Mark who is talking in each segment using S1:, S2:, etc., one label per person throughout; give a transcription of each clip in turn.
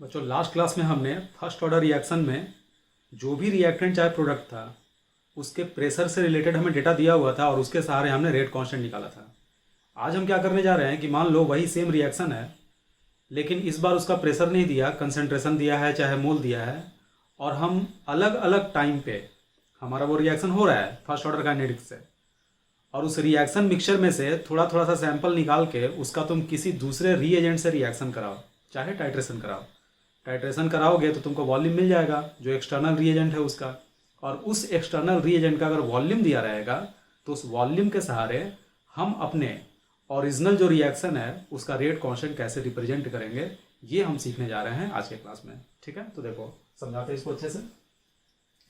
S1: बच्चों last class में हमने फर्स्ट ऑर्डर रिएक्शन में जो भी रिएक्टेंट चाहे प्रोडक्ट था उसके प्रेशर से रिलेटेड हमें डेटा दिया हुआ था और उसके सहारे हमने रेट कांस्टेंट निकाला था। आज हम क्या करने जा रहे हैं कि मान लो वही सेम रिएक्शन है लेकिन इस बार उसका प्रेशर नहीं दिया, कंसंट्रेशन दिया है चाहे मोल दिया है, और हम अलग अलग टाइम पे हमारा वो रिएक्शन हो रहा है फर्स्ट ऑर्डर काइनेटिक से, और उस रिएक्शन मिक्सचर में से थोड़ा थोड़ा सा सैंपल निकाल के उसका तुम किसी दूसरे रीएजेंट से रिएक्शन कराओ, चाहे टाइट्रेशन कराओ। टाइट्रेशन कराओगे तो तुमको वॉल्यूम मिल जाएगा जो एक्सटर्नल रिएजेंट है उसका, और उस एक्सटर्नल रिएजेंट का अगर वॉल्यूम दिया रहेगा तो उस वॉल्यूम के सहारे हम अपने ओरिजिनल जो रिएक्शन है उसका रेट कांस्टेंट कैसे रिप्रेजेंट करेंगे, ये हम सीखने जा रहे हैं आज के क्लास में। ठीक है, तो देखो समझाते हैं इसको अच्छे से।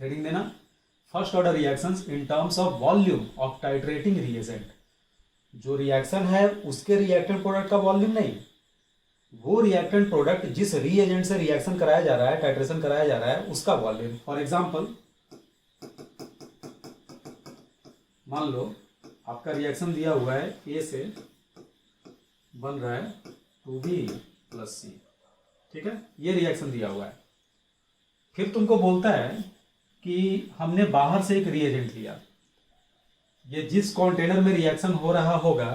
S1: हेडिंग देना, first order reactions in terms of volume of titrating reagent. जो रिएक्शन है उसके रिएक्टेंट प्रोडक्ट का वॉल्यूम नहीं, वो रिएक्टेंट प्रोडक्ट जिस रिएजेंट से रिएक्शन कराया जा रहा है, टाइट्रेशन कराया जा रहा है, उसका वॉल्यूम। फॉर एग्जांपल मान लो आपका रिएक्शन दिया हुआ है ए से बन रहा है 2B + C। ठीक है, ये रिएक्शन दिया हुआ है। फिर तुमको बोलता है कि हमने बाहर से एक रिएजेंट लिया, ये जिस कंटेनर में रिएक्शन हो रहा होगा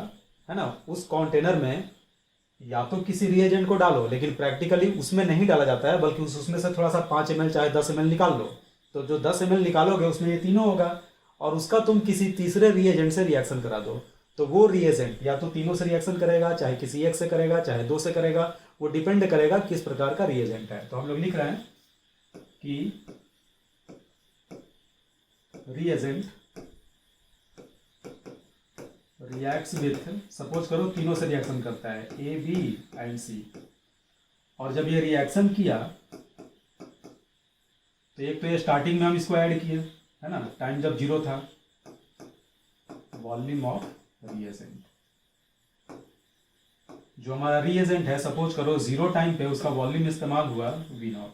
S1: है ना, उस कंटेनर में या तो किसी रिएजेंट को डालो, लेकिन प्रैक्टिकली उसमें नहीं डाला जाता है बल्कि उसमें से थोड़ा सा 5 ml चाहे 10 ml निकाल लो, तो जो 10 ml निकालोगे उसमें ये तीनों होगा, और उसका तुम किसी तीसरे रिएजेंट से रिएक्शन करा दो, तो वो रिएजेंट या तो तीनों से रिएक्शन करेगा, चाहे किसी एक से करेगा, चाहे 2 से करेगा, वो डिपेंड करेगा किस प्रकार का रिएजेंट है। तो हम लोग लिख रहे हैं कि रिएजेंट रिएक्ट्स विथ, सपोज करो तीनों से रिएक्शन करता है A, B एंड C, और जब ये रिएक्शन किया तो एक तो ये स्टार्टिंग में हम इसको ऐड किए है ना, टाइम जब 0 था, वॉल्यूम ऑफ रिएजेंट। जो हमारा रिएजेंट है सपोज करो 0 टाइम पे उसका वॉल्यूम इस्तेमाल हुआ V0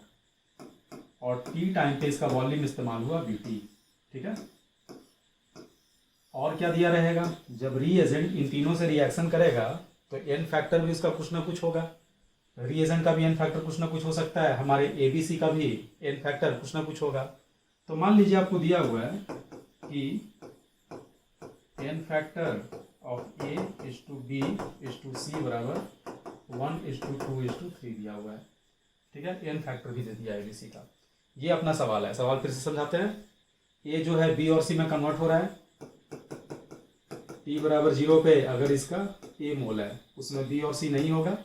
S1: और T टाइम पे इसका वॉल्यूम इस्तेमाल हुआ VT। ठीक है, और क्या दिया रहेगा, जब रिएजेंट इन तीनों से रिएक्शन करेगा तो एन फैक्टर भी उसका कुछ ना कुछ होगा, रिएजेंट का भी एन फैक्टर कुछ ना कुछ हो सकता है, हमारे ABC का भी एन फैक्टर कुछ ना कुछ होगा। तो मान लीजिए आपको दिया हुआ है कि एन फैक्टर ऑफ A/B/C बराबर 1/2/3 दिया हुआ है। ठीक है, एन फैक्टर भी दे दिया है ABC का। ये अपना सवाल है, सवाल फिर से समझाते हैं। ए जो है B और C में कन्वर्ट हो रहा है, T बराबर 0 पे अगर इसका A मोल है उसमें B और C नहीं होगा,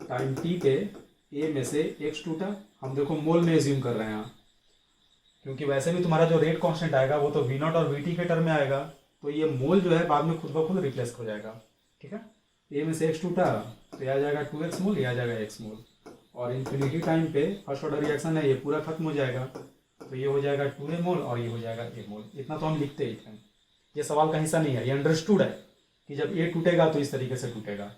S1: टाइम T पे A में से X टूटा, हम देखो मोल में एज्यूम कर रहे हैं क्योंकि वैसे भी तुम्हारा जो रेट कांस्टेंट आएगा वो तो V0 और VT के टर्म में आएगा, तो ये मोल जो है बाद में खुद ब खुद रिप्लेस हो जाएगा। ठीक है, A में से X टूटा तो यह आ जाएगा 2X मोल, यह आ जाएगा X मोल, और इन्फिनिटी टाइम पे फर्स्ट ऑर्डर रिएक्शन है, ये पूरा खत्म हो जाएगा, तो ये हो जाएगा 2A मोल और ये हो जाएगा A मोल। इतना तो हम लिखते ही हैं, ये सवाल का हिस्सा नहीं है, ये अंडरस्टूड है कि जब A टूटेगा तो इस तरीके से टूटेगा।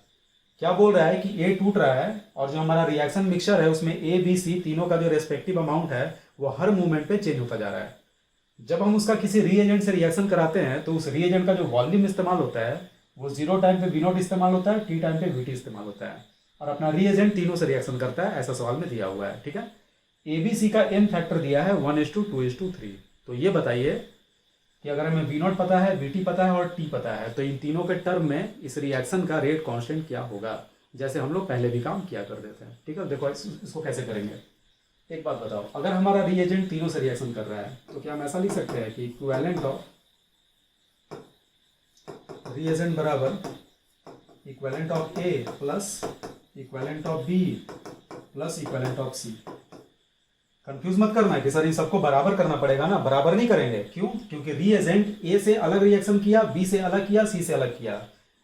S1: क्या बोल रहा है कि A टूट रहा है और जो हमारा रिएक्शन मिक्सचर है उसमें A, B, C तीनों का जो रेस्पेक्टिव अमाउंट है वो हर मूवमेंट पे चेंज होता जा रहा है। जब हम उसका किसी रिएजेंट से रिएक्शन कराते हैं तो उस रिएजेंट का जो वॉल्यूम इस्तेमाल होता है वो 0 टाइम पे V0 इस्तेमाल होता है, T टाइम पे VT इस्तेमाल होता है, और अपना रिएजेंट तीनों से रिएक्शन करता है, ऐसा सवाल में दिया हुआ है। ठीक है, ABC का एन फैक्टर दिया है 1/2/3। तो ये बताइए कि अगर हमें V0 पता है, VT पता है और T पता है, तो इन तीनों के टर्म में इस रिएक्शन का रेट कांस्टेंट क्या होगा, जैसे हम लोग पहले भी काम किया करते थे। ठीक है, देखो इसको कैसे करेंगे। एक बात बताओ, अगर हमारा रिएजेंट तीनों से रिएक्शन कर रहा है तो क्या हम ऐसा लिख सकते हैं कि इक्विवेलेंट ऑफ रिएजेंट बराबर equivalent of A plus equivalent of B plus equivalent of C। Confuse मत करना है कि सर इन सबको बराबर करना पड़ेगा ना, बराबर नहीं करेंगे। क्यों? क्योंकि रिएजेंट A से अलग रिएक्शन किया, B से अलग किया, C से अलग किया।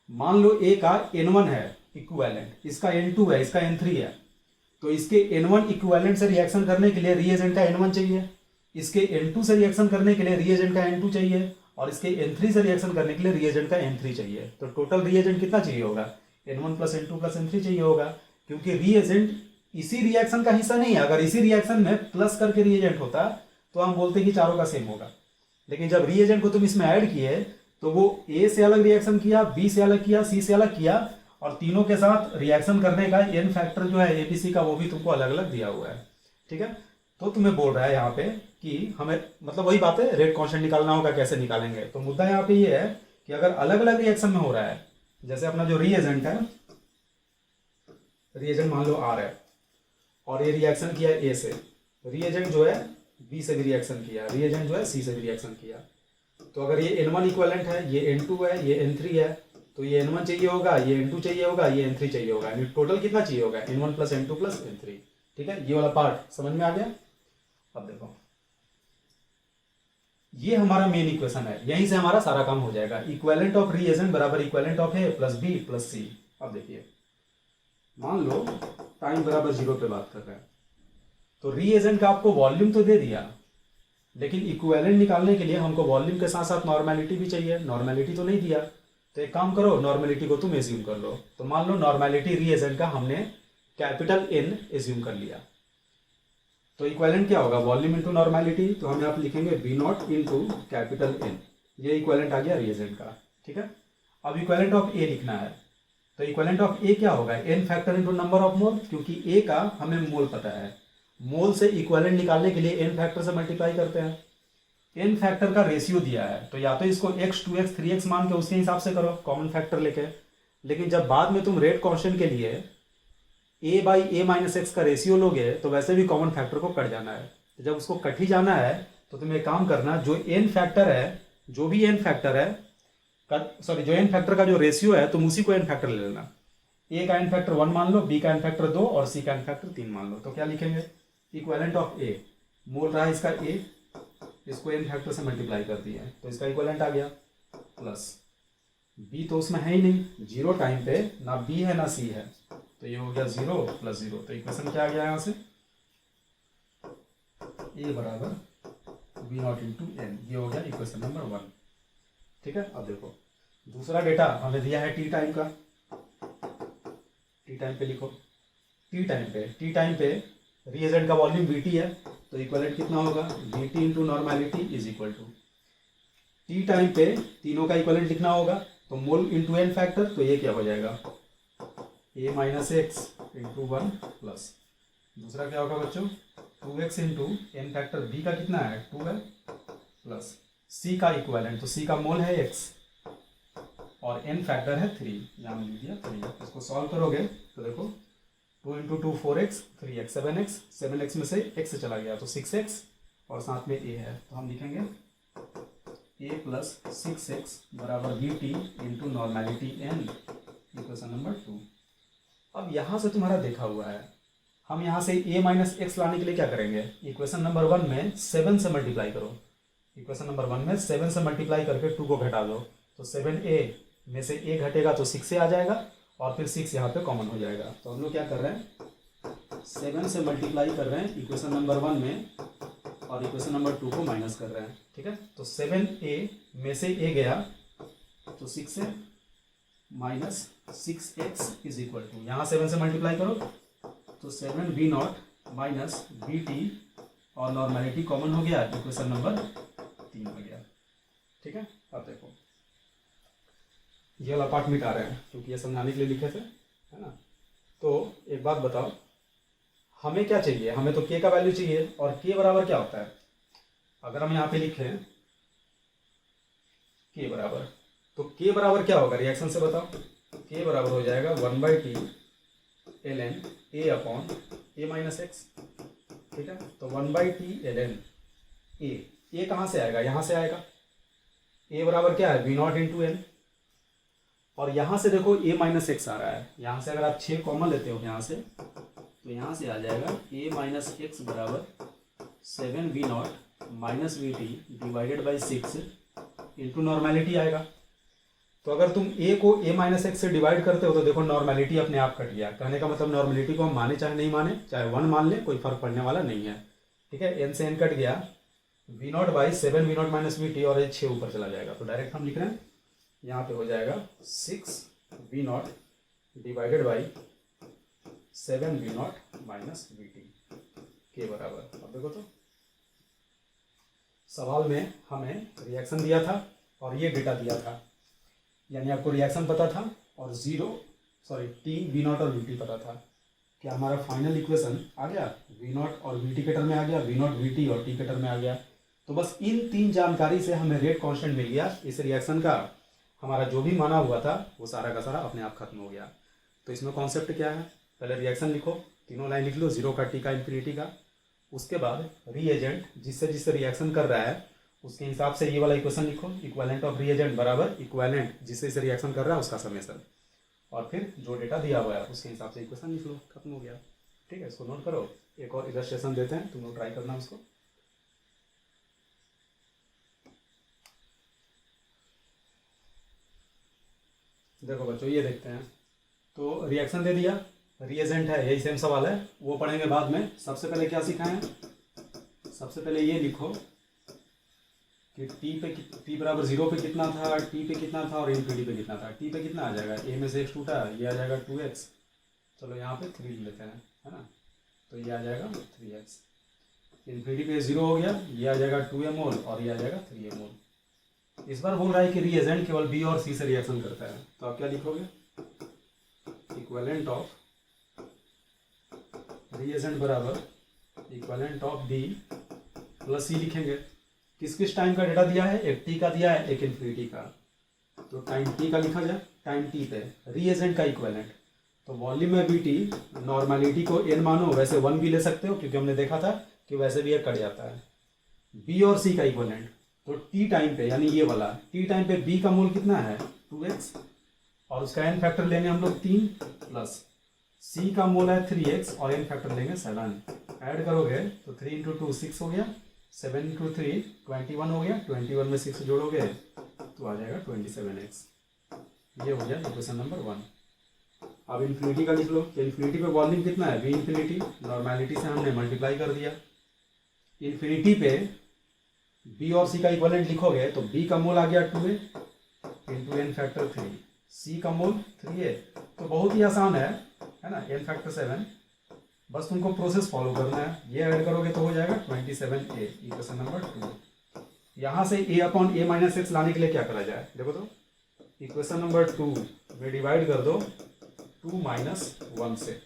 S1: मान लो A का N1 है इक्विवेलेंट, इसका N2 है, इसका N3 है, तो इसके N1 इक्विवेलेंट से रिएक्शन करने के लिए रिएजेंट का N1 चाहिए, इसके N2 से रिएक्शन करने के लिए रिएजेंट का N2 चाहिए, और इसके N3 से रिएक्शन करने के लिए रिएजेंट का N3 चाहिए। तो टोटल रिएजेंट कितना चाहिए होगा, N1 + N2 + N3 चाहिए होगा, क्योंकि रिएजेंट इसी रिएक्शन का हिस्सा नहीं है। अगर इसी रिएक्शन में प्लस करके रिएजेंट होता तो हम बोलते कि चारों का सेम होगा, लेकिन जब रिएजेंट को तुम इसमें ऐड किए तो वो A से अलग रिएक्शन किया, B से अलग किया, C से अलग किया, और तीनों के साथ रिएक्शन करने का एन फैक्टर जो है एबीसी का वो भी तुमको अलग अलग दिया हुआ है, ठीक है। तो तुम्हें बोल रहा है यहाँ पे कि हमें मतलब वही बात है, रेट कांस्टेंट निकालना होगा, कैसे निकालेंगे। तो मुद्दा यहाँ पे ये है कि अगर अलग अलग रिएक्शन में हो रहा है, जैसे अपना जो रिएजेंट है, रिएजेंट मान लो आर है और ये रिएक्शन किया ए से, रिएजेंट जो है बी से भी रिएक्शन किया, रिएजेंट जो है सी से भी रिएक्शन किया। तो अगर ये N1 इक्विवेलेंट है, ये N2 है, ये N3 है, तो ये N1 चाहिए होगा, ये N2 चाहिए होगा, ये N3 चाहिए होगा, यानी टोटल कितना चाहिए होगा, N1 plus N2 plus N3, ठीक है। ये वाला पार्ट समझ में आ गया। अब देखो ये हमारा मेन इक्वेशन है, यहीं से हमारा सारा काम हो जाएगा। इक्विवेलेंट ऑफ रिएजेंट बराबर equivalent of A plus B plus C. अब देखिए मान लो टाइम बराबर 0 पे बात कर रहे हैं, तो रिएजेंट का आपको वॉल्यूम तो दे दिया, लेकिन इक्विवेलेंट निकालने के लिए हमको वॉल्यूम के साथ साथ नॉर्मेलिटी भी चाहिए, नॉर्मेलिटी तो नहीं दिया। तो एक काम करो, नॉर्मेलिटी को तुम एज्यूम कर लो। तो मान लो नॉर्मेलिटी रिएजेंट का हमने कैपिटल N एज्यूम कर लिया, तो इक्विवेलेंट क्या होगा, वॉल्यूम इंटू नॉर्मेलिटी। तो हम यहाँ पे लिखेंगे V0 इंटू कैपिटल N, ये इक्विवेलेंट आ गया रिएजेंट का, ठीक है। अब इक्विवेलेंट ऑफ ए लिखना है, तो इक्विवेलेंट ऑफ ए क्या होगा, n factor into number of mole, क्योंकि ए का हमें मोल पता है, मोल से इक्विवेलेंट निकालने के लिए n फैक्टर से मल्टीप्लाई करते हैं। n फैक्टर का रेशियो दिया है, तो या तो इसको x 2x 3x मान के उसके हिसाब से करो कॉमन फैक्टर लेके, लेकिन जब बाद में तुम रेट कांस्टेंट के लिए a by a minus x का रेशियो लोगे तो वैसे भी कॉमन फैक्टर को कट जाना है। तो जब उसको कट ही जाना है तो तुम्हें काम करना, जो n फैक्टर है, जो भी n फैक्टर है सॉरी जो n फैक्टर का जो रेशियो है तुम उसी को n फैक्टर ले लेना। a का n फैक्टर 1 मान लो, b का n फैक्टर 2 और c का n फैक्टर 3 मान लो। तो क्या लिखेंगे, इक्विवेलेंट ऑफ a, मोल रहा है इसका a, इसको n फैक्टर से मल्टीप्लाई कर दिया है तो इसका इक्विवेलेंट आ गया, प्लस b तो उसमें है ही नहीं, 0 टाइम पे ना b है ना c है, तो ये हो गया 0 प्लस 0। तो इक्वेशन क्या आ गया यहाँ से, a बराबर V0 इंटू n, ये हो गया इक्वेशन नंबर 1, ठीक है। अब देखो दूसरा डेटा हमें दिया है टी टाइम का, टी टाइम पे लिखो, टी टाइम पे रिएजेंट का वॉल्यूम Vt है, तो इक्विवेलेंट कितना होगा, Vt into normality is equal to, T time पे तीनों का इक्विवेलेंट लिखना होगा, तो मोल इंटू n फैक्टर, तो ये क्या हो जाएगा a minus x into 1 plus, दूसरा क्या होगा बच्चों 2x into n factor, b का कितना है 2 है, प्लस c का इक्विवेलेंट, तो c का मोल है x और n फैक्टर है 3, यहाँ में लिख दिया 3। इसको सॉल्व करोगे तो देखो 2 into 2 4x, 3x 7x, 7x में से x चला गया तो 6x और साथ में a है, तो हम लिखेंगे a प्लस 6x बराबर Vt into normality n, equation number 2। अब यहाँ से तुम्हारा देखा हुआ है, हम यहाँ से a माइनस एक्स लाने के लिए क्या करेंगे, इक्वेशन नंबर 1 में 7 से मल्टीप्लाई करो, इक्वेशन नंबर 1 में 7 से मल्टीप्लाई करके 2 को घटा दो, तो 7a में से a घटेगा तो 6a आ जाएगा और फिर 6 यहाँ पे कॉमन हो जाएगा। तो हम लोग क्या कर रहे हैं, 7 से मल्टीप्लाई कर रहे हैं इक्वेशन नंबर 1 में और इक्वेशन नंबर 2 को माइनस कर रहे हैं, ठीक है। तो 7a में से a गया तो 6a minus 6x is equal to, यहाँ 7 से मल्टीप्लाई करो तो 7v0 माइनस Vt और नॉर्मेलिटी कॉमन हो गया, इक्वेशन नंबर 3 हो गया, ठीक है। अब देखो ये वाला पार्ट मिटा रहे हैं क्योंकि ये समझाने के लिए लिखे थे, है ना। तो एक बात बताओ, हमें क्या चाहिए, हमें तो k का वैल्यू चाहिए, और k बराबर क्या होता है, अगर हम यहाँ पे लिखें k बराबर, तो k बराबर क्या होगा, रिएक्शन से बताओ, k बराबर हो जाएगा 1/t ln a upon a minus x, ठीक है। तो 1/t ln a कहाँ से आएगा, यहाँ से आएगा, a बराबर क्या है V0 इंटू n, और यहाँ से देखो a माइनस एक्स आ रहा है, यहाँ से अगर आप 6 कॉमन लेते हो यहाँ से, तो यहाँ से आ जाएगा a माइनस एक्स बराबर 7v0 minus Vt divided by 6 into normality आएगा। तो अगर तुम a को a माइनस एक्स से डिवाइड करते हो तो देखो नॉर्मेलिटी अपने आप कट गया, कहने का मतलब नॉर्मेलिटी को हम माने चाहे नहीं माने, चाहे 1 मान ले, कोई फर्क पड़ने वाला नहीं है, ठीक है। n से n कट गया, v0 by 7v0 minus Vt और ये 6 ऊपर चला जाएगा, तो डायरेक्ट हम लिख रहे हैं यहाँ पे हो जाएगा 6v0 divided by 7v0 minus Vt के बराबर। अब देखो तो सवाल में हमें रिएक्शन दिया था और ये डेटा दिया था, यानी आपको रिएक्शन पता था और 0 सॉरी टी वी नॉट और वी टी पता था, क्या हमारा फाइनल इक्वेशन आ गया, वी नॉट और वी टी के टर्म में आ गया, वी नॉट वी टी और टी के टर्म में आ गया। तो बस इन तीन जानकारी से हमें रेट कांस्टेंट मिल गया, इस रिएक्शन का हमारा जो भी माना हुआ था वो सारा का सारा अपने आप खत्म हो गया। तो इसमें कॉन्सेप्ट क्या है, पहले रिएक्शन लिखो, तीनों लाइन लिख लो, जीरो का, टी का, इन्फिनिटी का। उसके बाद रीएजेंट जिससे रिएक्शन कर रहा है उसके हिसाब से ये वाला इक्वेशन लिखो, इक्विवेलेंट ऑफ रीएजेंट बराबर इक्विवेलेंट जिससे रिएक्शन कर रहा है उसका समेशन, और फिर जो डेटा दिया हुआ है उसके हिसाब से इक्वेशन लिख लो, खत्म हो गया। ठीक है, इसको नोट करो। एक और इलस्ट्रेशन देते हैं, तुम लोग ट्राई करना उसको। देखो बच्चों, ये देखते हैं, तो रिएक्शन दे दिया, रिएजेंट है, यही सेम सवाल है, वो पढ़ेंगे बाद में। सबसे पहले क्या सिखाएं, सबसे पहले ये लिखो कि टी बराबर 0 पे कितना था, टी पे कितना था और इन्फिनिटी पे कितना था। टी पे कितना आ जाएगा, ए में से x टूटा, ये आ जाएगा 2x, चलो यहाँ पे 3 लेते हैं, है ना, तो ये आ जाएगा 3x। इन्फिनिटी पे 0 हो गया, ये आ जाएगा 2a मोल और ये आ जाएगा 3a मोल। इस बार बोल रहा है कि रिएजेंट केवल बी और सी से रिएक्शन करता है, तो आप क्या लिखोगे, इक्विवेलेंट ऑफ रिएजेंट बराबर इक्विवेलेंट ऑफ बी प्लस सी लिखेंगे। किस किस टाइम का डेटा दिया है, एक टी का दिया है, एक इन्फिनिटी का, तो टाइम टी का लिखा जाए, टाइम टी पे रिएजेंट का इक्विवेलेंट, तो वॉल्यूम में बी टी, नॉर्मलिटी को n मानो, वैसे 1 भी ले सकते हो क्योंकि हमने देखा था कि वैसे भी एक कट जाता है। बी और सी का इक्विवेलेंट, तो टी टाइम पे यानी ये वाला टी टाइम पे बी का मोल कितना है 2x, और उसका n फैक्टर लेंगे हम लोग 3, प्लस सी का मोल है 3x और n फैक्टर लेंगे 7, ऐड करोगे तो 3 इंटू 2 6 हो गया, 7 इंटू 3 21 हो गया, 21 में 6 जोड़ोगे तो आ जाएगा 27x। ये हो गया इक्वेशन नंबर 1। अब इन्फिनिटी का लिख लो, कि इन्फिनिटी पे वॉल्यूम कितना है, बी इन्फिनिटी, नॉर्मलिटी से हमने मल्टीप्लाई कर दिया। इन्फिनिटी पे बी और सी का इक्विवेलेंट लिखोगे तो बी का मोल आ गया 2a इंटू n फैक्टर 3, सी का मोल 3a, तो बहुत ही आसान है ना, n फैक्टर 7, बस तुमको प्रोसेस फॉलो करना है। ये ऐड करोगे तो हो जाएगा 27a, इक्वेशन नंबर 2। यहाँ से a upon a minus x लाने के लिए क्या करा जाए, देखो तो इक्वेशन नंबर 2 में डिवाइड कर दो 2 माइनस 1 से,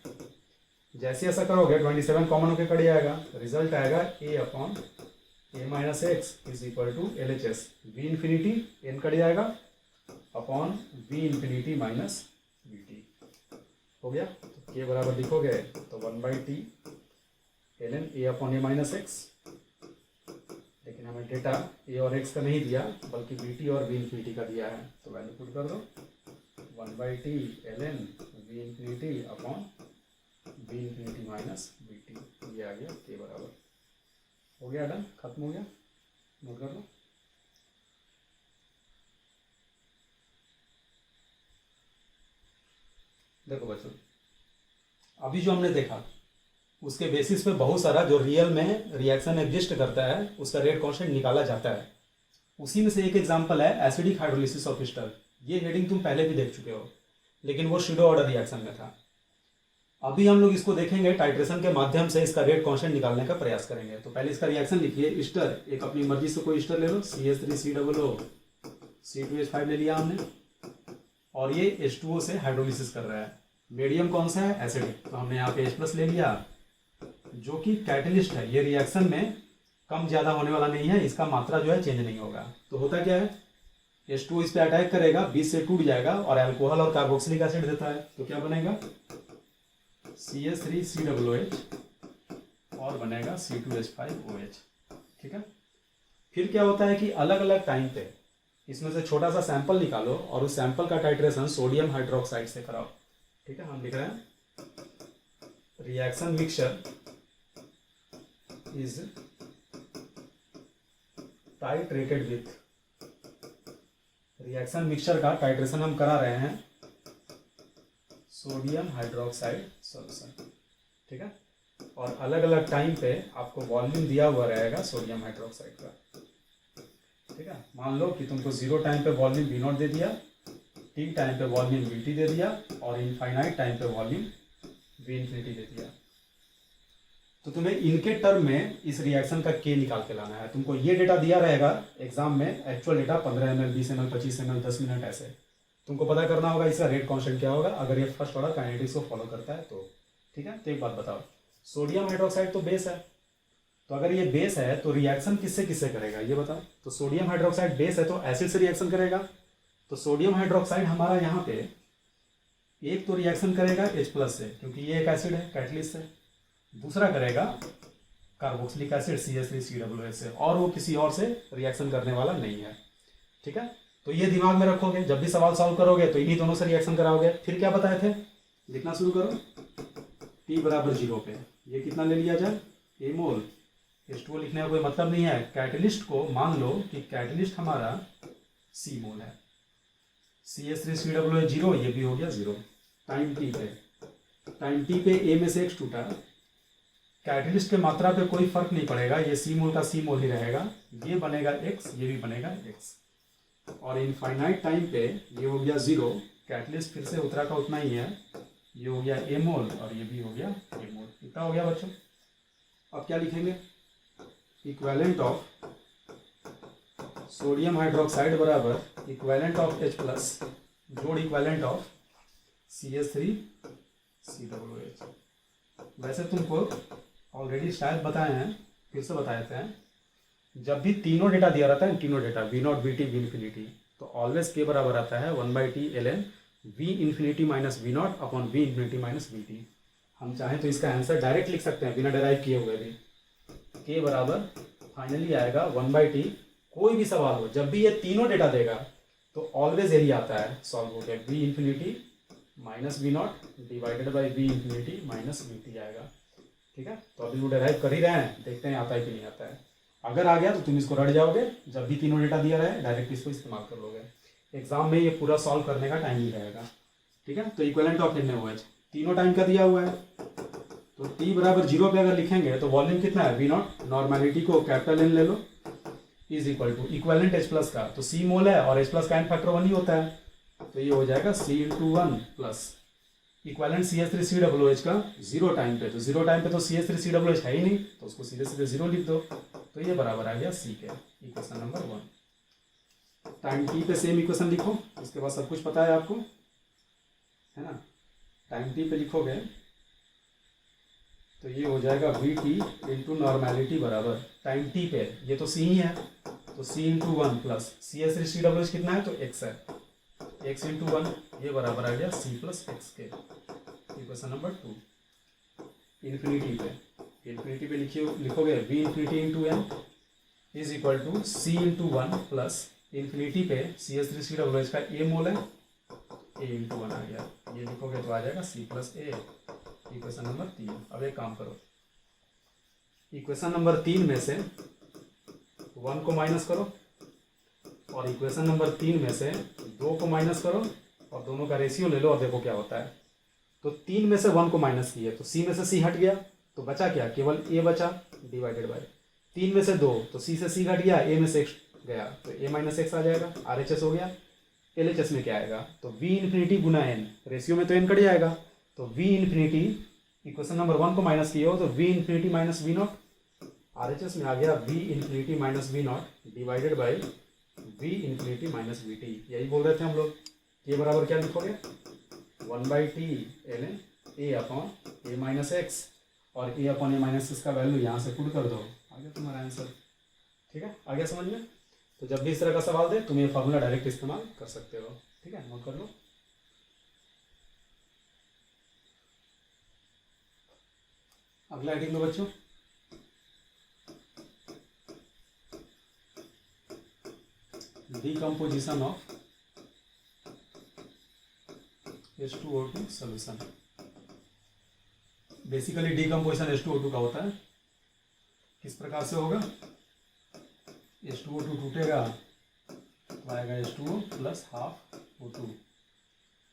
S1: जैसे ऐसा करोगे 27 कॉमन होकर कट जाएगा, रिजल्ट आएगा a upon a minus X is equal to LHS, v infinity n cut जाएगा upon v infinity minus vt, हो गया। तो k बराबर लिखोगे तो 1/t ln a upon a minus x, लेकिन हमें डेटा a और x का नहीं दिया बल्कि vt और v इन्फिनिटी का दिया है, तो वैल्यू पुट कर दो 1/t ln v infinity upon v infinity minus vt, ये आ गया k बराबर, हो गया डन, खत्म हो गया, नोट कर लो। देखो बच्चों, अभी जो हमने देखा उसके बेसिस पे बहुत सारा जो रियल में रिएक्शन एग्जिस्ट करता है उसका रेट कांस्टेंट निकाला जाता है। उसी में से एक एग्जांपल है एसिडिक हाइड्रोलिसिस ऑफ ईस्टर। ये हेडिंग तुम पहले भी देख चुके हो, लेकिन वो सूडो ऑर्डर रिएक्शन में था। अभी हम लोग इसको देखेंगे, टाइट्रेशन के माध्यम से इसका रेट कांस्टेंट निकालने का प्रयास करेंगे। तो पहले इसका रिएक्शन लिखिए, ईस्टर, एक अपनी मर्जी से कोई ईस्टर ले लो, CH3COO C2H5 ले लिया हमने, और ये H2O से हाइड्रोलिसिस कर रहा है। मीडियम कौन सा है, एसिडिक, तो हमने यहाँ पे H+ ले लिया जो कि कैटलिस्ट है। ये रिएक्शन में कम ज्यादा होने वाला नहीं है, इसका मात्रा जो है चेंज नहीं होगा। तो होता क्या है, H2 इस पे अटैक करेगा, बीच से टूट जाएगा और अल्कोहल और कार्बोक्सिलिक एसिड देता है, तो क्या बनेगा CH3COOH और बनेगा C2H5OH। ठीक है, फिर क्या होता है कि अलग अलग टाइम पे इसमें से छोटा सा सैंपल निकालो और उस सैंपल का टाइट्रेशन सोडियम हाइड्रोक्साइड से कराओ। ठीक है, हम लिख रहे हैं reaction mixture is titrated with, reaction mixture का टाइट्रेशन हम करा रहे हैं सोडियम हाइड्रोक्साइड सॉल्यूशन। ठीक है, और अलग अलग टाइम पे आपको वॉल्यूम दिया हुआ रहेगा सोडियम हाइड्रोक्साइड का। ठीक है, मान लो कि तुमको 0 टाइम पे वॉल्यूम V0 दे दिया, T टाइम पे वॉल्यूम Vt दे दिया और इनफाइनाइट टाइम पे वॉल्यूम V इन्फिनिटी दे दिया। तो तुम्हें इनके टर्म में इस रिएक्शन का K निकाल के लाना है। तुमको ये डेटा दिया रहेगा एग्जाम में, actual data 15 ml 20 ml 25 ml 10 minute ऐसे, तुमको पता करना होगा इसका रेट कांस्टेंट क्या होगा अगर ये फर्स्ट ऑर्डर काइनेटिक्स को फॉलो करता है तो। ठीक है, तो एक बात बताओ, सोडियम हाइड्रोक्साइड तो बेस है, तो अगर ये बेस है तो रिएक्शन किससे किससे करेगा ये बताओ। तो सोडियम हाइड्रोक्साइड बेस है तो एसिड से रिएक्शन करेगा। तो सोडियम हाइड्रोक्साइड हमारा यहाँ पे एक तो रिएक्शन करेगा H+ से, क्योंकि ये एक एसिड है कैटलिस्ट से। दूसरा करेगा कार्बोक्सिलिक एसिड CH3COOH से, और वो किसी और से रिएक्शन करने वाला नहीं है। ठीक है, तो ये दिमाग में रखोगे, जब भी सवाल सॉल्व करोगे तो इन्हीं दोनों से रिएक्शन कराओगे। फिर क्या बताए थे, लिखना शुरू करो। T बराबर 0 पे ये कितना ले लिया जाए, A मोल। H2O लिखने का कोई मतलब नहीं है। कैटलिस्ट को मान लो कि कैटलिस्ट हमारा C मोल है, CH3COOH 0, ये भी हो गया 0। टाइम T पे A में से X टूटा, कैटलिस्ट के मात्रा पे कोई फर्क नहीं पड़ेगा, ये C मोल का C मोल ही रहेगा, ये बनेगा X, ये भी बनेगा X। और इनफाइनाइट टाइम पे ये हो गया 0, कैटलिस्ट फिर से उतरा का उतना ही है, ये हो गया A मोल और ये भी हो गया A मोल। कितना हो गया बच्चों, अब क्या लिखेंगे, इक्विवेलेंट ऑफ सोडियम हाइड्रोक्साइड बराबर इक्विवेलेंट ऑफ H+ जोड़ इक्विवेलेंट ऑफ CH3COOH। वैसे तुमको ऑलरेडी शायद बताए हैं, फिर से बताए थे, जब भी तीनों डेटा दिया रहता है, तीनों data V0 VT V infinity, तो ऑलवेज K बराबर आता है 1/T ln V infinity minus V0 upon V infinity minus VT। हम चाहें तो इसका आंसर डायरेक्ट लिख सकते हैं बिना डेराइव किए हुए भी। K बराबर फाइनली आएगा 1/T, कोई भी सवाल हो जब भी ये तीनों डेटा देगा तो ऑलवेज यही आता है सॉल्व हो गया, V infinity minus V0 divided by V infinity minus VT आएगा। ठीक है, तो अभी वो डेराइव कर ही रहे हैं, देखते हैं आता है कि नहीं आता है। अगर आ गया तो तुम इसको रट जाओगे, जब भी तीनों डेटा दिया रहे डायरेक्ट इसको इस्तेमाल कर लोगे। एग्जाम में ये पूरा सॉल्व करने का टाइम ही रहेगा। ठीक है, तो इक्विवेलेंट ऑफ NaOH तीनों टाइम का दिया हुआ है, तो T बराबर 0 पे अगर लिखेंगे तो वॉल्यूम कितना है V0, नॉर्मेलिटी को कैपिटल N ले लो, is equal to equivalent H+ का, तो C मोल है और H+ का n फैक्टर 1 ही होता है, तो ये हो जाएगा C/1 प्लस इक्विवेलेंट CH3COOH का 0 टाइम पे, तो 0 टाइम पे तो CH3COOH है ही नहीं, तो उसको सीधे सीधे 0 लिख दो, तो ये बराबर आ गया C के, इक्वेशन नंबर 1। टाइम T पे सेम इक्वेशन लिखो, इसके बाद सब कुछ पता है आपको, है ना। टाइम T पे लिखोगे तो ये हो जाएगा VT इंटू नॉर्मेलिटी बराबर टाइम T पे, ये तो C ही है, तो C/1 प्लस CH3COOH कितना है तो X है, X/1, ये बराबर आ गया C + X के, इक्वेशन नंबर 2। इन्फिनिटी पे लिखोगे V infinity into N is equal to C/1 plus infinity पे CH3COOH का A मोल है, A/1 आ गया, ये लिखोगे तो आ जाएगा C + A, इक्वेशन नंबर 3। अब एक काम करो, इक्वेशन नंबर 3 में से 1 को माइनस करो और इक्वेशन नंबर 3 में से 2 को माइनस करो और दोनों का रेशियो ले लो और देखो क्या होता है। तो 3 में से 1 को माइनस किए तो C में से C हट गया, तो बचा क्या, केवल A बचा डिवाइडेड बाय 3 में से 2, तो C से C हट गया, A में से X गया, तो A - X आ जाएगा, RHS हो गया। LHS में क्या आएगा, तो V इन्फिनिटी गुना N, रेशियो में तो N कट जाएगा, तो V इन्फिनिटी इक्वेशन नंबर 1 को माइनस किए हो तो V infinity minus V0, RHS में आ गया V infinity minus V0 divided by V infinity minus VT। यही बोल रहे थे हम लोग, ये बराबर क्या लिखोगे 1/T ln A upon A - X, और A अपॉन A - X का वैल्यू यहाँ से पुट कर दो, आ गया तुम्हारा आंसर। ठीक है, आ गया समझ में। तो जब भी इस तरह का सवाल दे तुम ये फॉर्मूला डायरेक्ट इस्तेमाल कर सकते हो। ठीक है, नोट कर लो। अगला हेडिंग दो बच्चों, decomposition of H2O2 solution. Basically decomposition H2O2 का होता है, किस प्रकार से होगा, H2O2 टूटेगा तो आएगा H2O प्लस हाफ O2।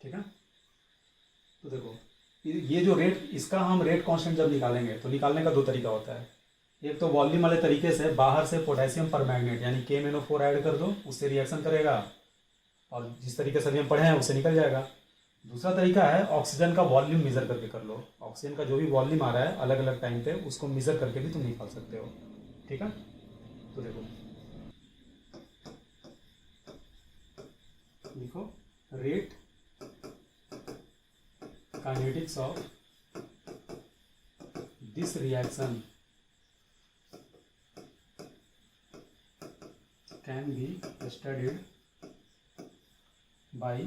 S1: ठीक है, तो देखो ये जो रेट, इसका हम रेट कांस्टेंट जब निकालेंगे तो निकालने का 2 तरीका होता है। एक तो वॉल्यूम वाले तरीके से, बाहर से पोटेशियम परमैंगनेट यानी KMnO4 ऐड कर दो, उससे रिएक्शन करेगा और जिस तरीके से अभी हम पढ़े हैं उससे निकल जाएगा। दूसरा तरीका है ऑक्सीजन का वॉल्यूम मेजर करके कर लो, ऑक्सीजन का जो भी वॉल्यूम आ रहा है अलग अलग टाइम पे उसको मेजर करके भी तुम निकाल सकते हो। ठीक है, तो देखो लिखो rate kinetics of this reaction can be studied by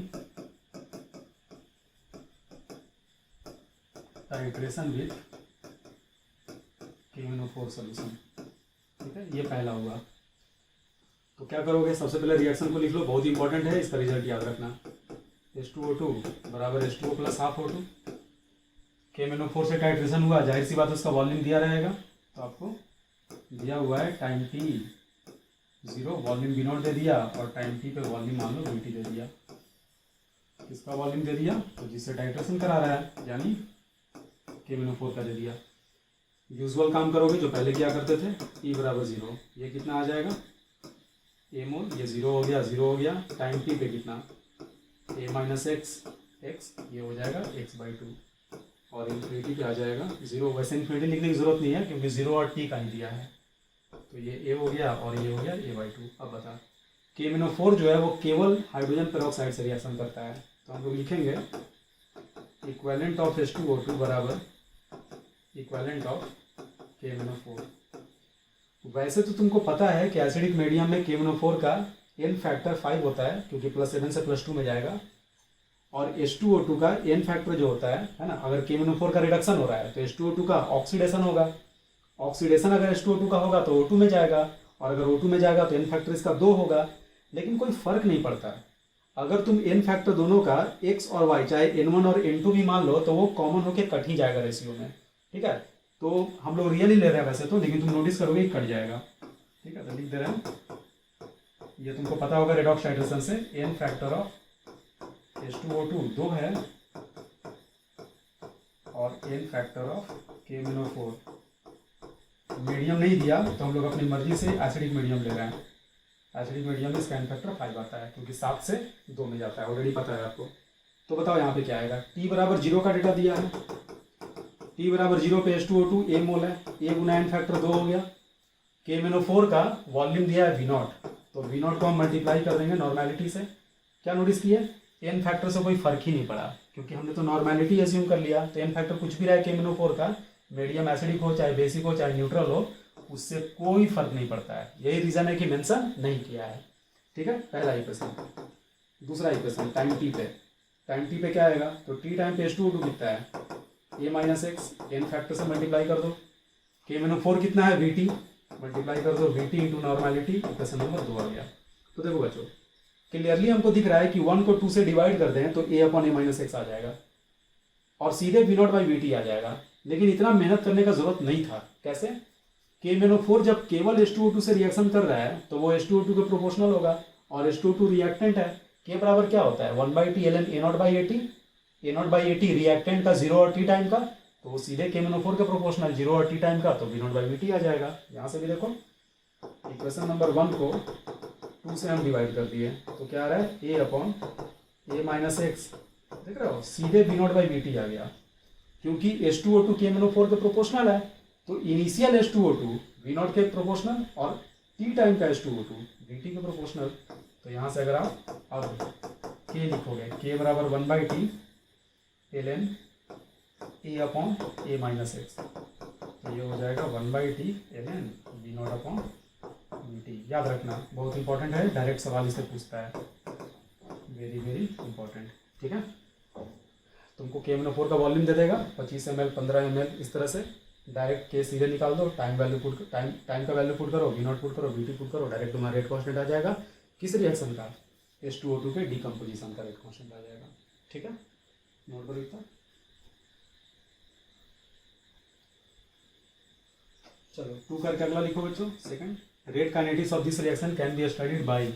S1: titration with KNO4 solution. ठीक है, ये पहला हुआ। तो क्या करोगे, सबसे पहले रिएक्शन को लिख लो, बहुत इंपॉर्टेंट है, इसका रिजल्ट याद रखना। H2O2 बराबर H2O plus half O2। KNO4 से टाइट्रेशन हुआ, जाहिर सी बात उसका वॉल्यूम दिया रहेगा, तो आपको दिया हुआ है टाइम t 0, वॉल्यूम V0 दे दिया, और टाइम t पे वॉल्यूम मान लो VT दे दिया। किसका वॉल्यूम दे दिया, तो जिससे टाइट्रेशन करा रहा है, यानी KNO4 का दे दिया। यूजुअल काम करोगे जो पहले किया करते थे, E बराबर 0, ये कितना आ जाएगा A मोल, ये 0 हो गया, 0 हो गया, टाइम t पे कितना A माइनस x, ये हो जाएगा x/2, और इन्फिनिटी पे आ जाएगा 0। वैसे इन्फिनिटी लिखने की जरूरत नहीं है क्योंकि 0 और t का ही दिया है, तो ये A हो गया और ये हो गया A/2। अब बता, KNO4 जो है वो केवल हाइड्रोजन पेरोक्साइड से रिएक्शन करता है, तो हम लोग लिखेंगे इक्वेलेंट ऑफ H2O2 बराबर इक्वेलेंट ऑफ KNO4। वैसे तो तुमको पता है कि एसिडिक मीडियम में KNO4 का n फैक्टर 5 होता है, क्योंकि +7 से +2 में जाएगा, और H2O2 का n फैक्टर जो होता है ना, अगर KNO4 का रिडक्शन हो रहा है तो H2O2 का ऑक्सीडेशन होगा, ऑक्सीडेशन अगर H2O2 का होगा तो O2 में जाएगा, और अगर O2 में जाएगा तो n फैक्टर इसका 2 होगा। लेकिन कोई फर्क नहीं पड़ता, अगर तुम n फैक्टर दोनों का x और y चाहे n1 और n2 भी मान लो तो वो कॉमन होके कट ही जाएगा रेशियो में। ठीक है, तो हम लोग रियल ही ले रहे हैं वैसे तो, लेकिन तुम नोटिस करोगे कट जाएगा। ठीक है, तो लिख दे रहे हैं, ये तुमको पता होगा रेडॉक्स टाइट्रेशन से n फैक्टर ऑफ H2O2 2 है, और n factor of KNO4 medium नहीं दिया तो हम लोग अपनी मर्जी से एसिडिक मीडियम ले रहे हैं। एसिडिक मीडियम में इसका n फैक्टर 5 आता है, क्योंकि 7 से 2 में जाता है, ऑलरेडी पता है आपको। तो बताओ यहाँ पे क्या आएगा, t बराबर 0 का डेटा दिया है, t बराबर 0 पे H2O2 A मोल है, A गुना n फैक्टर 2 हो गया। KNO4 का वॉल्यूम दिया है V0, तो V0 को हम मल्टीप्लाई कर देंगे नॉर्मेलिटी से। क्या नोटिस किया, n फैक्टर से कोई फर्क ही नहीं पड़ा, क्योंकि हमने तो नॉर्मेलिटी एज्यूम कर लिया, तो n फैक्टर कुछ भी रहा है KNO4 का, मीडियम एसिडिक हो चाहे बेसिक हो चाहे न्यूट्रल हो, उससे कोई फर्क नहीं पड़ता है। यही रीजन है कि मेंशन नहीं किया है। ठीक है, पहला इक्वेशन। दूसरा इक्वेशन टाइम t पे, टाइम t पे क्या आएगा, तो t टाइम पे H2O2 कितना है A minus x, n factor से मल्टीप्लाई कर दो। KNO4 कितना है VT, मल्टीप्लाई कर दो VT into normality, equation number 2 आ गया। तो देखो बच्चों, क्लियरली हमको दिख रहा है कि 1 को 2 से डिवाइड कर दें तो A/A माइनस एक्स आ जाएगा, और सीधे V0/VT आ जाएगा। लेकिन इतना मेहनत करने का जरूरत नहीं था। कैसे, KNO4 जब केवल H2O2 से रिएक्शन कर रहा है तो वो H2O2 के प्रोपोर्शनल होगा, और H2O2 रिएक्टेंट है। K बराबर क्या होता है 1/T ln A0/AT, A0/AT reactant का 0 और T टाइम का, तो वो सीधे KNO4 के प्रोपोर्शनल 0 और T टाइम का, तो V0/VT आ जाएगा। यहाँ से भी देखो, इक्वेशन नंबर 1 को 2 से हम डिवाइड कर दिए, तो क्या आ रहा है A/A माइनस एक्स, देख रहे हो, सीधे V0/VT आ गया, क्योंकि H2O2 KNO4 के प्रोपोर्शनल है, तो इनिशियल H2O2 V0 के प्रोपोर्शनल और T टाइम का H2O2 VT के प्रोपोर्शनल। तो यहाँ से अगर आप अब K लिखोगे, K बराबर 1/T ln A/A minus x, तो ये हो जाएगा 1/T ln V0/VT। याद रखना, बहुत इंपॉर्टेंट है, डायरेक्ट सवाल इससे पूछता है, वेरी वेरी इंपॉर्टेंट। ठीक है, तुमको KNO4 का वॉल्यूम दे देगा 25 ml 15 ml, इस तरह से डायरेक्ट K सीधे निकाल दो, टाइम वैल्यू पुट, टाइम का वैल्यू पुट करो, V0 पुट करो, VT पुट करो, डायरेक्ट तुम्हारा रेट कांस्टेंट आ जाएगा। किस रिएक्शन का, H2O2 के डिकम्पोजिशन का रेट कांस्टेंट आ जाएगा। ठीक है, नोट करो इतना। चलो 2 करके अगला लिखो बच्चों, second, rate kinetics of this reaction can be studied by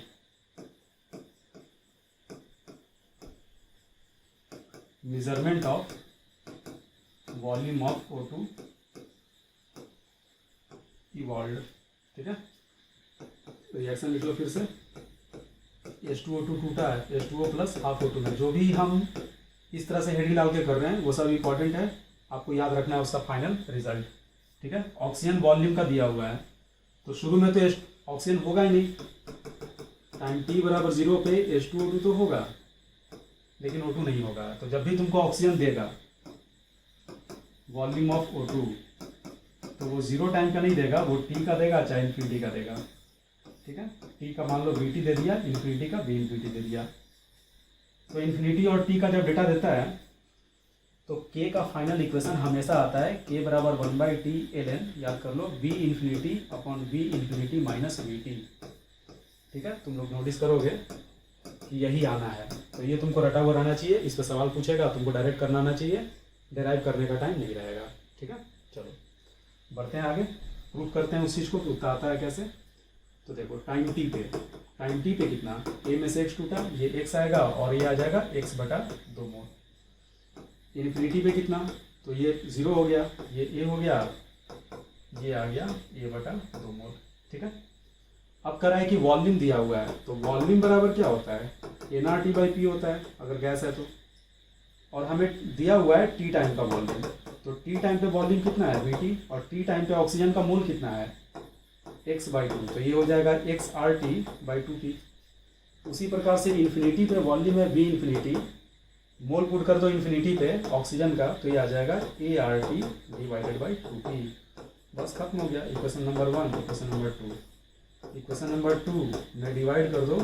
S1: measurement of volume of O2 evolve. ठीक है, रिएक्शन लिख लो फिर से, H2O2 टूटा है H2O प्लस हाफ O2 में, जो भी हम इस तरह से हेडिंग डाल के कर रहे हैं वो सब इंपॉर्टेंट है, आपको याद रखना है उसका फाइनल रिजल्ट। ठीक है, ऑक्सीजन वॉल्यूम का दिया हुआ है, तो शुरू में तो ऑक्सीजन होगा ही नहीं, टाइम t बराबर 0 पे H2O2 तो होगा, लेकिन O2 नहीं होगा। तो जब भी तुमको ऑक्सीजन देगा वॉल्यूम ऑफ O2, तो वो 0 टाइम का नहीं देगा, वो T का देगा चाहे इन्फिनिटी का देगा। ठीक है, T का मान लो VT दे दिया, इन्फिनिटी का V इन्फिनिटी दे दिया। तो इन्फिनिटी और T का जब डेटा देता है तो K का फाइनल इक्वेशन हमेशा आता है K बराबर 1/T ln, याद कर लो, V infinity upon V infinity minus VT। ठीक है, तुम लोग नोटिस करोगे कि यही आना है। तो ये तुमको रटा हुआ रहना चाहिए, इस पर सवाल पूछेगा तुमको डायरेक्ट करना आना चाहिए, डेराइव करने का टाइम नहीं रहेगा। ठीक है, चलो बढ़ते हैं आगे, प्रूफ करते हैं उस चीज़ को, प्रूफ आता है कैसे। तो देखो टाइम टी पे कितना, a में से x टूटा, ये x आएगा और ये आ जाएगा x/2 मोल। इन्फिनिटी पे कितना, तो ये 0 हो गया, ये a हो गया, ये आ गया a/2 मोल। ठीक है, अब करा है कि वॉल्यूम दिया हुआ है, तो वॉल्यूम बराबर क्या होता है, nRT/P होता है अगर गैस है तो, और हमें दिया हुआ है टी टाइम का वॉल्यूम। तो टी टाइम पे वॉल्यूम कितना है VT, और टी टाइम पे ऑक्सीजन का मोल कितना है x/2, तो ये हो जाएगा xRT/2P। उसी प्रकार से इन्फिनिटी पे वॉल्यूम है V इन्फिनिटी, मोल पुट कर दो इन्फिनिटी पे ऑक्सीजन का, तो ये आ जाएगा ART/2P। बस खत्म हो गया, equation number 1। Equation number 2, equation number 2 में डिवाइड कर दो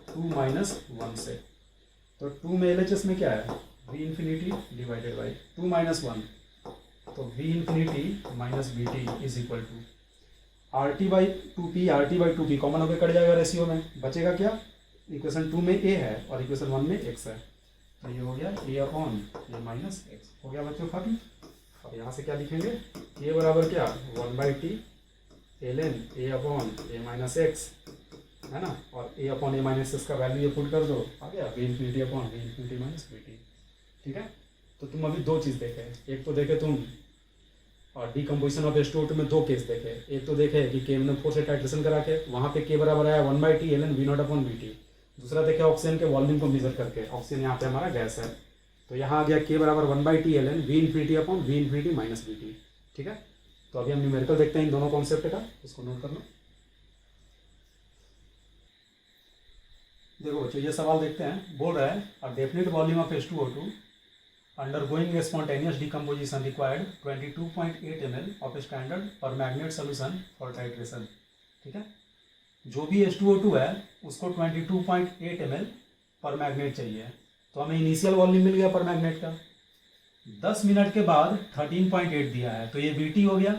S1: 2 - 1 से। तो 2 में LHS में क्या है, V इन्फिनिटी डिवाइडेड बाई 2 - 1, तो V infinity minus VT is equal to RT/2P। RT/2P common होकर कट जाएगा रेशियो में, बचेगा क्या, इक्वेशन 2 में A है और इक्वेशन 1 में x है, तो ये हो गया A/A माइनस x हो गया बच्चों खत्म। अब यहाँ से क्या लिखेंगे, K बराबर क्या 1/T ln A/A minus x, है ना, और A/A माइनस x का वैल्यू ये पुट कर दो, आ गया V infinity upon V infinity minus VT। ठीक है, तो तुम अभी दो चीज़ देखे, एक तो देखे तुम और डिकम्पोजिशन ऑफ H2O2 में दो केस देखे। एक तो देखे कि KM4 से टाइट्रेशन करा के वहाँ पे K बराबर आया 1/T ln V0/VT। दूसरा देखे ऑक्सीजन के वॉल्यूम को मेजर करके, ऑक्सीजन यहाँ पे हमारा गैस है, तो यहाँ आ गया K बराबर 1/T ln V infinity upon V infinity minus VT। ठीक है, तो अभी हम न्यूमेरिकल देखते हैं इन दोनों कॉन्सेप्ट का, इसको नोट कर लो। देखो बच्चों ये सवाल देखते हैं, बोल रहा है a definite volume of H2O2 undergoing a spontaneous decomposition required 22.8 ml of standard permanganate solution for titration। ठीक है, जो भी H2O2 है उसको 22.8 ml परमैग्नेट चाहिए, तो हमें इनिशियल वॉल्यूम मिल गया परमैग्नेट का। 10 मिनट के बाद 13.8 दिया है, तो ये VT हो गया,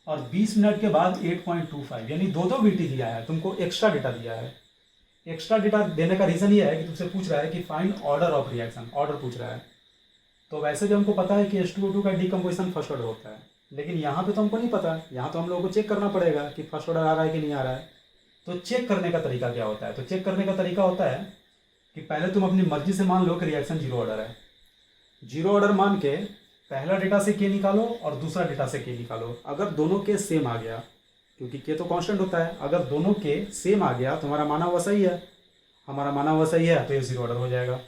S1: और 20 मिनट के बाद 8.25, यानी दो VT दिया है, तुमको एक्स्ट्रा डेटा दिया है। एक्स्ट्रा डेटा देने का रीज़न ये है कि तुमसे पूछ रहा है कि find order of reaction, order पूछ रहा है। तो वैसे भी हमको पता है कि H2O2 का डिकम्पोजिशन फर्स्ट ऑर्डर होता है, लेकिन यहाँ पे तो हमको नहीं पता, यहाँ तो हम लोगों को चेक करना पड़ेगा कि फर्स्ट ऑर्डर आ रहा है कि नहीं आ रहा है। तो चेक करने का तरीका क्या होता है, तो चेक करने का तरीका होता है कि पहले तुम अपनी मर्जी से मान लो कि रिएक्शन 0 ऑर्डर है। 0 ऑर्डर मान के पहला डेटा से K निकालो और दूसरा डेटा से K निकालो। अगर दोनों K सेम आ गया, क्योंकि K तो कांस्टेंट होता है, अगर दोनों K सेम आ गया तो हमारा माना हुआ सही है, हमारा माना हुआ सही है, तो ये 0 ऑर्डर हो जाएगा।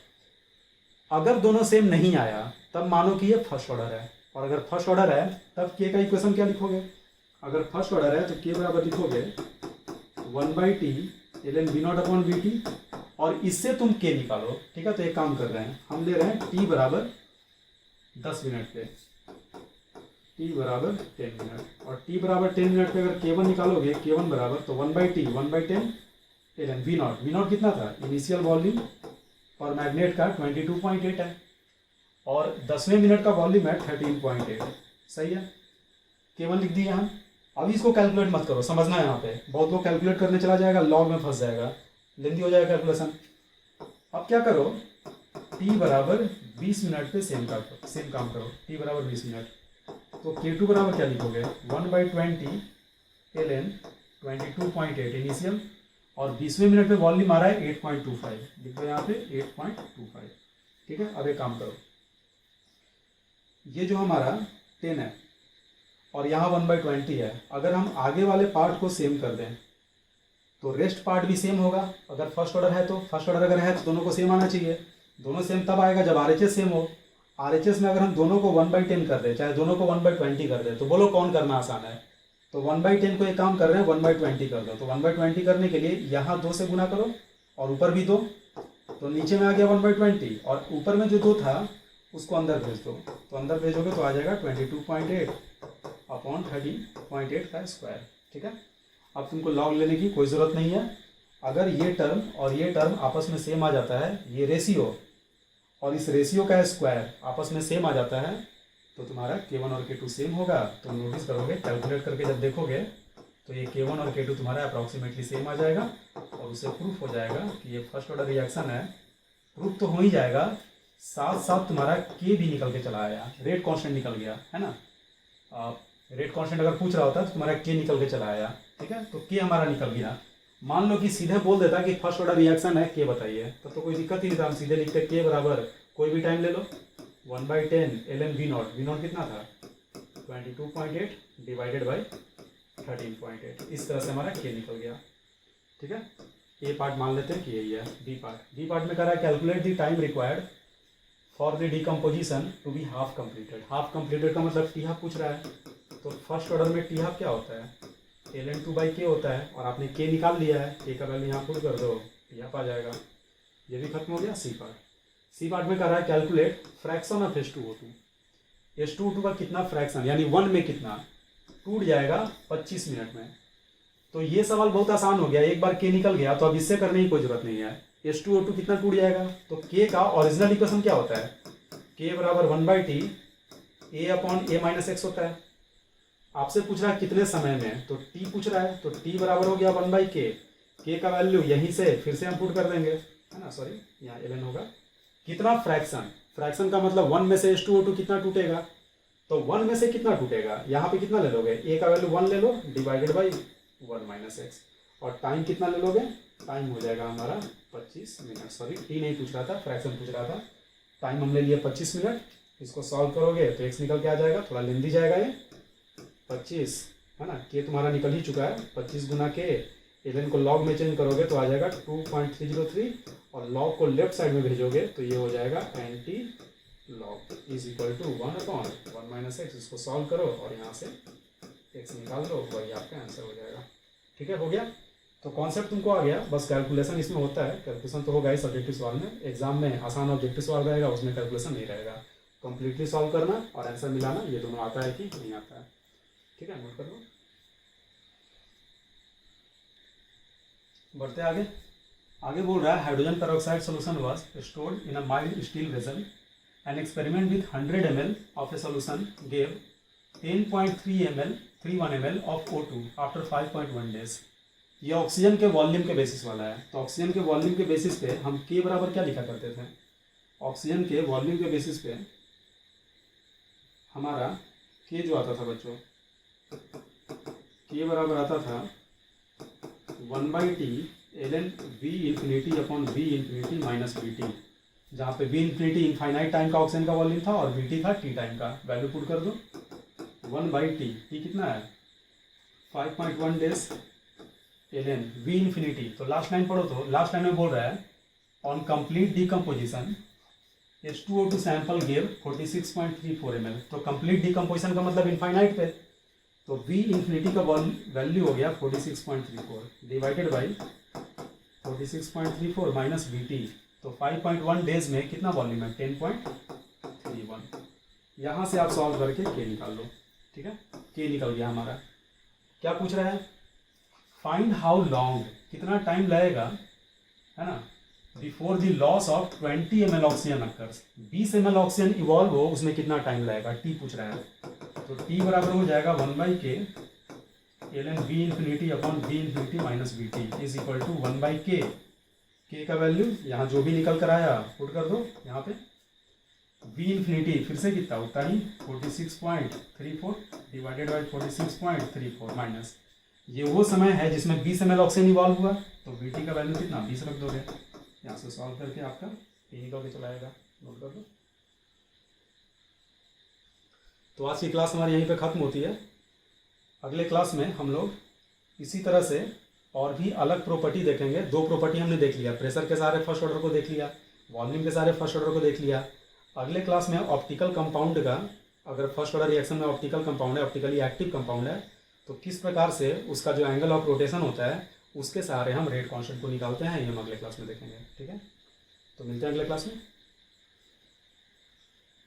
S1: अगर दोनों सेम नहीं आया तब मानो कि ये फर्स्ट ऑर्डर है, और अगर फर्स्ट ऑर्डर है तब K का इक्वेशन क्या लिखोगे, अगर फर्स्ट ऑर्डर है तो K बराबर लिखोगे 1/T ln V0/VT, और इससे तुम K निकालो। ठीक है, तो एक काम कर रहे हैं, हम ले रहे हैं T बराबर 10 मिनट पे, T बराबर 10 मिनट, और T बराबर 10 मिनट पे अगर K1 निकालोगे, K1 बराबर तो 1/T 1/10 ln V0 कितना था, इनिशियल वॉल्यूम और मैग्नेट का 22.8 है, और 10वें मिनट का वॉल्यूम है 13.8। सही है, K1 लिख दिया हम। अभी इसको कैलकुलेट मत करो, समझना है, यहाँ पे बहुत लोग कैलकुलेट करने चला जाएगा, लॉग में फंस जाएगा, लेंदी हो जाएगा कैलकुलेशन। अब क्या करो, T बराबर 20 मिनट पे सेम काम करो, T बराबर 20 मिनट, तो K2 बराबर क्या लिखोगे 1/20 ln 22.8 इनिशियल, और 20वें मिनट पे वॉल्यूम आ रहा है 8.25, लिख दो यहाँ पे 8.25। ठीक है, अब एक काम करो, ये जो हमारा 10 है और यहाँ 1/20 है, अगर हम आगे वाले पार्ट को सेम कर दें तो रेस्ट पार्ट भी सेम होगा। अगर फर्स्ट ऑर्डर है तो, फर्स्ट ऑर्डर अगर है तो दोनों को सेम आना चाहिए, दोनों सेम तब आएगा जब RHS सेम हो। RHS में अगर हम दोनों को 1/10 कर दें, चाहे दोनों को 1/20 कर दें, तो बोलो कौन करना आसान है, तो 1/10 को एक काम कर रहे हैं 1/20 कर दो, तो 1/20 करने के लिए यहाँ 2 से गुना करो और ऊपर भी 2, तो नीचे में आ गया 1/20 और ऊपर में जो 2 था उसको अंदर भेज दो, तो अंदर भेजोगे तो आ जाएगा 22.8 अपॉन 13.8 का स्क्वायर। ठीक है, अब तुमको लॉग लेने की कोई ज़रूरत नहीं है। अगर ये टर्म और ये टर्म आपस में सेम आ जाता है, ये रेशियो और इस रेशियो का स्क्वायर आपस में सेम आ जाता है, तो तुम्हारा K1 और K2 सेम होगा। तो नोटिस करोगे, कैलकुलेट करके जब देखोगे तो ये K1 और K2 तुम्हारा अप्रॉक्सीमेटली सेम आ जाएगा और उससे प्रूफ हो जाएगा कि ये फर्स्ट ऑर्डर रिएक्शन है। प्रूफ तो हो ही जाएगा, साथ साथ तुम्हारा K भी निकल के चला आया, रेट कांस्टेंट निकल गया है ना। रेट कांस्टेंट अगर पूछ रहा होता तो तुम्हारा K निकल के चला आया। ठीक है, तो K हमारा निकल गया। मान लो कि सीधे बोल देता कि फर्स्ट ऑर्डर रिएक्शन है, K बताइए, तब तो कोई दिक्कत ही नहीं था, हम सीधे लिखते K बराबर कोई भी टाइम ले लो 1/10 ln V0 कितना था 22.8 डिवाइडेड बाई 13.8। इस तरह से हमारा K निकल गया। ठीक है, ए पार्ट मान लेते हैं कि यही है। बी पार्ट में कह रहा है calculate the time required for the decomposition to be half completed. Half completed का मतलब टी हाफ पूछ रहा है, तो फर्स्ट ऑर्डर में टी हाफ क्या होता है ln2/k होता है, और आपने K निकाल लिया है, K का वैल्यू यहाँ पुट कर दो, टी हाफ आ जाएगा। ये भी खत्म हो गया। सी पार्ट में कह रहा है calculate fraction of H2O2। H2O2 का कितना फ्रैक्शन यानी 1 में कितना टूट जाएगा 25 मिनट में। तो ये सवाल बहुत आसान हो गया, एक बार K निकल गया तो अब इससे करने की कोई जरूरत नहीं है। H2O2 कितना टूट जाएगा, तो K का ओरिजिनल इक्वेशन क्या होता है, K बराबर 1/T A अपॉन A-x होता है। आपसे पूछ रहा है कितने समय में, तो T पूछ रहा है, तो T बराबर हो गया 1/K। K का वैल्यू यहीं से फिर से हम पुट कर देंगे, है ना, सॉरी यहाँ 11 होगा। कितना फ्रैक्शन, फ्रैक्शन का मतलब 1 में से H2O2 कितना टूटेगा, तो 1 में से कितना टूटेगा, यहाँ पे कितना ले लोगे, A का वैल्यू 1 ले लो डिवाइडेड बाई 1-x, और टाइम कितना ले लोगे, टाइम हो जाएगा हमारा 25 मिनट। सॉरी T नहीं पूछ रहा था, फ्रैक्शन पूछ रहा था। टाइम हम ले लिए 25 मिनट। इसको सॉल्व करोगे तो x निकल के आ जाएगा, थोड़ा लेंदी जाएगा ये 25, है ना। K तुम्हारा निकल ही चुका है, 25 गुना K, 11 को लॉग में चेंज करोगे तो आ जाएगा 2.303, और लॉग को लेफ्ट साइड में भेजोगे तो ये हो जाएगा anti log is equal to 1/1-x। इसको सॉल्व करो और यहाँ से x निकाल दो, वही आपका आंसर हो जाएगा। ठीक है, हो गया। तो कॉन्सेप्ट तुमको आ गया, बस कैलकुलेशन इसमें होता है। कैलकुलेशन तो होगा ही सब्जेक्टिव सवाल में, एग्जाम में आसान ऑब्जेक्टिव सवाल रहेगा, उसमें कैलकुलेशन नहीं रहेगा। कंप्लीटली सॉल्व करना और आंसर मिलाना, ये दोनों आता है कि नहीं आता है। ठीक है, नोट कर लो। बढ़ते आगे। आगे बोल रहा है hydrogen peroxide solution was stored in a mild steel vessel. An experiment with 100 ml of a solution gave 10.31 ml of O2 after 5.1 days। ये ऑक्सीजन के वॉल्यूम के बेसिस वाला है। तो ऑक्सीजन के वॉल्यूम के बेसिस पे हम K बराबर क्या लिखा करते थे, ऑक्सीजन के वॉल्यूम के बेसिस पे हमारा K जो आता था बच्चों, K बराबर आता था 1/T ln V∞ upon V∞ minus VT, जहाँ पे V∞ इनफाइनाइट टाइम का ऑक्सीजन का वॉल्यूम था और VT था T टाइम का। वैल्यू पुट कर दो 1/T, T कितना है 5.1 days ln V∞। तो लास्ट लाइन पढ़ो, तो लास्ट लाइन में बोल रहा है on complete decomposition H2O2 sample gave 46.34 ml। तो कंप्लीट डिकम्पोजिशन का मतलब इनफाइनाइट पे, तो V∞ का वैल्यू हो गया 46.34 डिवाइडेड बाई 46.34 माइनस VT। तो 5.1 डेज में कितना वॉल्यूम है 10.31। यहाँ से आप सॉल्व करके K निकाल लो। ठीक है, K निकल गया हमारा। क्या पूछ रहा है, फाइंड हाउ लॉन्ग, कितना टाइम लगेगा, है ना, before the loss of 20 ml oxygen occurs. 20 ml oxygen evolve हो, उसमें कितना टाइम लगेगा, T पूछ रहा है। तो T बराबर हो जाएगा 1/K ln V∞ upon V∞ minus VT is equal to 1/K। K का वैल्यू यहाँ जो भी निकल कर आया पुट कर दो यहाँ पे। V∞ फिर से कितना होता ही 46.34 डिवाइडेड बाई 46.34 माइनस, ये वो समय है जिसमें 20 ml ऑक्सीजन इवॉल्व हुआ, तो VT का वैल्यू कितना 20 रख दोगे। यहाँ से सॉल्व करके आपका T निकल के चला आएगा, नोट कर दो। तो आज की क्लास हमारी यहीं पे ख़त्म होती है। अगले क्लास में हम लोग इसी तरह से और भी अलग प्रॉपर्टी देखेंगे। 2 प्रॉपर्टी हमने देख लिया, प्रेशर के सारे फर्स्ट ऑर्डर को देख लिया, वॉल्यूम के सारे फर्स्ट ऑर्डर को देख लिया। अगले क्लास में ऑप्टिकल कंपाउंड का, अगर फर्स्ट ऑर्डर रिएक्शन में ऑप्टिकल कंपाउंड है, ऑप्टिकली एक्टिव कंपाउंड है, तो किस प्रकार से उसका जो एंगल ऑफ रोटेशन होता है उसके सहारे हम रेट कांस्टेंट को निकालते हैं, ये हम अगले क्लास में देखेंगे। ठीक है। तो मिलते हैं अगले क्लास में।